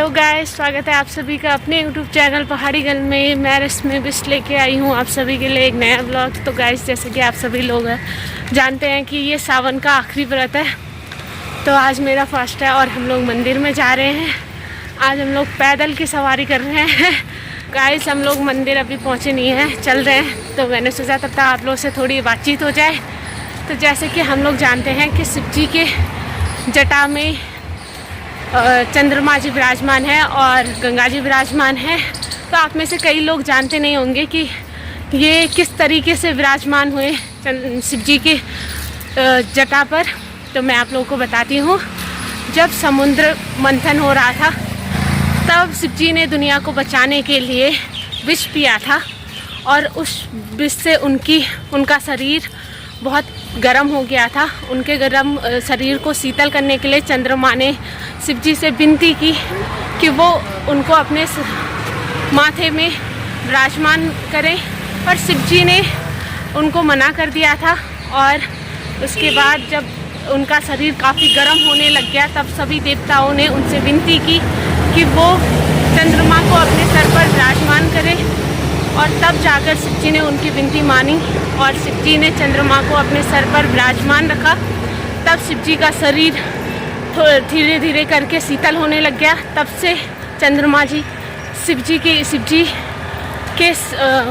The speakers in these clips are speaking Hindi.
हेलो गाइस, स्वागत है आप सभी का अपने यूट्यूब चैनल पहाड़ी गर्ल में। मैं रस्मी बिस्ट लेके आई हूँ आप सभी के लिए एक नया ब्लॉग। तो गाइस, जैसे कि आप सभी लोग जानते हैं कि ये सावन का आखिरी व्रत है, तो आज मेरा फर्स्ट है और हम लोग मंदिर में जा रहे हैं। आज हम लोग पैदल की सवारी कर रहे हैं। गाइस, हम लोग मंदिर अभी पहुँचे नहीं हैं, चल रहे हैं, तो मैंने सोचा तब तक आप लोग से थोड़ी बातचीत हो जाए। तो जैसे कि हम लोग जानते हैं कि शिव जी के जटा में चंद्रमा जी विराजमान है और गंगा जी विराजमान है। तो आप में से कई लोग जानते नहीं होंगे कि ये किस तरीके से विराजमान हुए शिव जी के जटा पर। तो मैं आप लोगों को बताती हूँ। जब समुद्र मंथन हो रहा था तब शिव जी ने दुनिया को बचाने के लिए विष पिया था और उस विष से उनका शरीर बहुत गर्म हो गया था। उनके गर्म शरीर को शीतल करने के लिए चंद्रमा ने शिव जी से विनती की कि वो उनको अपने माथे में विराजमान करें, पर शिव जी ने उनको मना कर दिया था। और उसके बाद जब उनका शरीर काफ़ी गर्म होने लग गया तब सभी देवताओं ने उनसे विनती की कि वो चंद्रमा को अपने सर पर विराजमान करें, और तब जाकर शिव जी ने उनकी विनती मानी और शिव जी ने चंद्रमा को अपने सर पर विराजमान रखा। तब शिव जी का शरीर धीरे धीरे करके शीतल होने लग गया। तब से चंद्रमा जी शिव जी के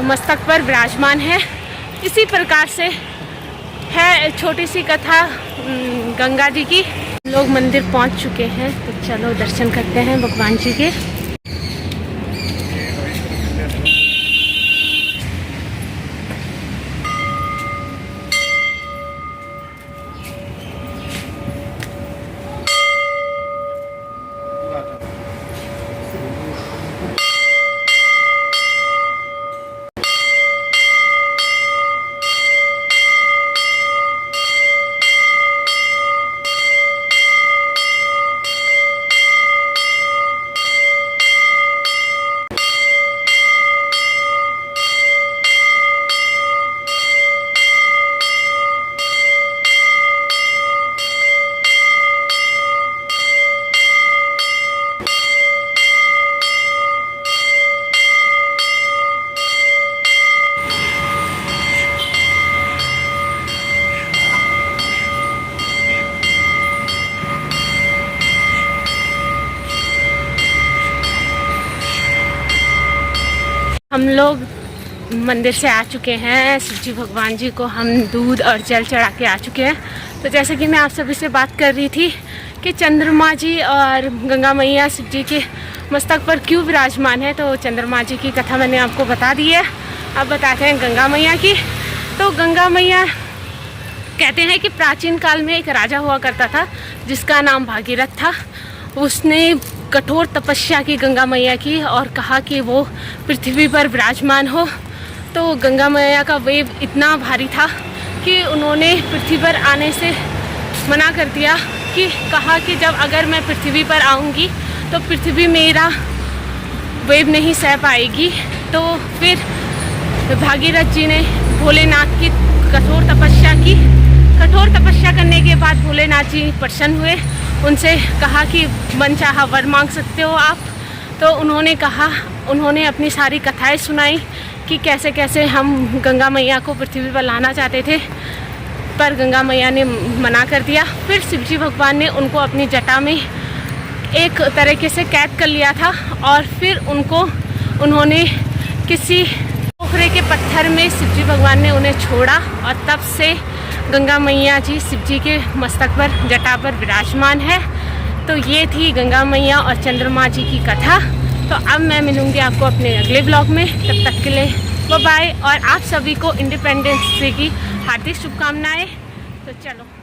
मस्तक पर विराजमान है। इसी प्रकार से है छोटी सी कथा गंगा जी की। लोग मंदिर पहुंच चुके हैं, तो चलो दर्शन करते हैं भगवान जी के। हम लोग मंदिर से आ चुके हैं। शिव जी भगवान जी को हम दूध और जल चढ़ा के आ चुके हैं। तो जैसे कि मैं आप सभी से बात कर रही थी कि चंद्रमा जी और गंगा मैया शिव जी के मस्तक पर क्यों विराजमान है, तो चंद्रमा जी की कथा मैंने आपको बता दी है। अब बताते हैं गंगा मैया की। तो गंगा मैया कहते हैं कि प्राचीन काल में एक राजा हुआ करता था जिसका नाम भागीरथ था। उसने कठोर तपस्या की गंगा मैया की और कहा कि वो पृथ्वी पर विराजमान हो। तो गंगा मैया का वेग इतना भारी था कि उन्होंने पृथ्वी पर आने से मना कर दिया, कि कहा कि जब अगर मैं पृथ्वी पर आऊँगी तो पृथ्वी मेरा वेग नहीं सह पाएगी। तो फिर भागीरथ जी ने भोलेनाथ की कठोर तपस्या की। कठोर तपस्या करने के बाद भोलेनाथ जी प्रसन्न हुए। उनसे कहा कि मनचाहा वर मांग सकते हो आप। तो उन्होंने अपनी सारी कथाएं सुनाई कि कैसे कैसे हम गंगा मैया को पृथ्वी पर लाना चाहते थे, पर गंगा मैया ने मना कर दिया। फिर शिव जी भगवान ने उनको अपनी जटा में एक तरीके से कैद कर लिया था और फिर उन्होंने किसी पोखरे के पत्थर में शिव जी भगवान ने उन्हें छोड़ा, और तब से गंगा मैया जी शिव जी के मस्तक पर जटा पर विराजमान है। तो ये थी गंगा मैया और चंद्रमा जी की कथा। तो अब मैं मिलूँगी आपको अपने अगले ब्लॉग में। तब तक के लिए बाय बाय, और आप सभी को इंडिपेंडेंस डे की हार्दिक शुभकामनाएं। तो चलो।